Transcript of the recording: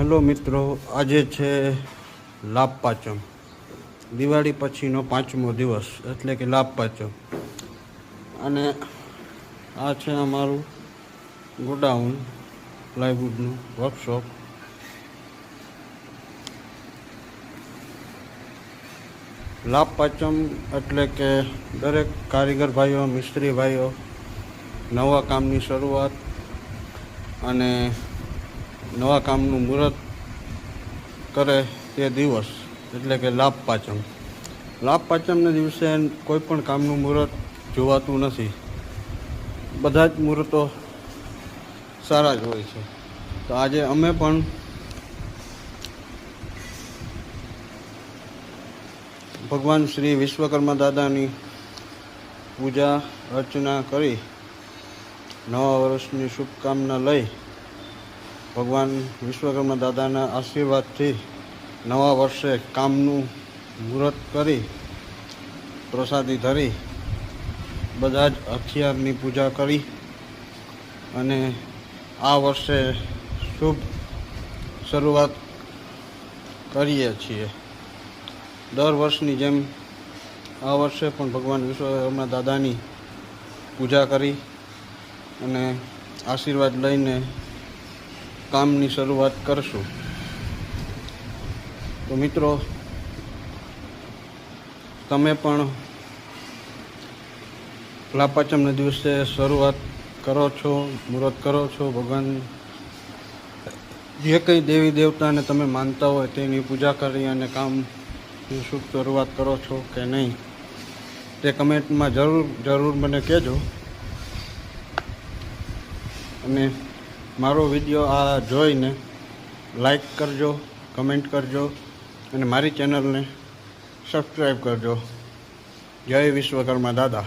Hello મિત્રો, આજે છે લાભ પાંચમ, દિવાળી પછીનો 5મો દિવસ એટલે કે લાભ પાંચમ. અને આ છે અમારું ગોડાઉન, પ્લાયવુડનું વર્કશોપ. લાભ પાંચમ એટલે કે દરેક કારીગર ભાઈઓ, મિસ્ત્રી ભાઈઓ નવા કામની શરૂઆત અને નવા કામનું મુહૂર્ત કરે તે દિવસ એટલે કે લાભ પાંચમ. લાભ પાંચમના દિવસે કોઈ પણ કામનું મુહૂર્ત જોવાતું નથી. બધા જ મુહૂર્તો સારા જ હોય છે. તો આજે અમે પણ ભગવાન શ્રી વિશ્વકર્મા દાદાની પૂજા અર્ચના કરી નવા વર્ષની શુભકામના લઈ ભગવાન વિશ્વકર્મા દાદાના આશીર્વાદથી નવા વર્ષે કામનું મુહૂર્ત કરી પ્રસાદી ધરી બધા જ હથિયારની પૂજા કરી અને આ વર્ષે શુભ શરૂઆત કરીએ છીએ. દર વર્ષની જેમ આ વર્ષે પણ ભગવાન વિશ્વકર્મા દાદાની પૂજા કરી અને આશીર્વાદ લઈને કામની શરૂઆત કરશું. તો મિત્રો, તમે પણ લાભ પાંચમના દિવસે શરૂઆત કરો છો, મુહૂર્ત કરો છો. ભગવાન જે કંઈ દેવી દેવતાને તમે માનતા હોય તેની પૂજા કરી અને કામની શુભ શરૂઆત કરો છો કે નહીં તે કમેન્ટમાં જરૂર મને કહેજો. અને મારો વિડીયો આ જોઈને લાઈક કરજો, કમેન્ટ કરજો અને મારી ચેનલને સબસ્ક્રાઈબ કરજો. જય વિશ્વકર્મા દાદા.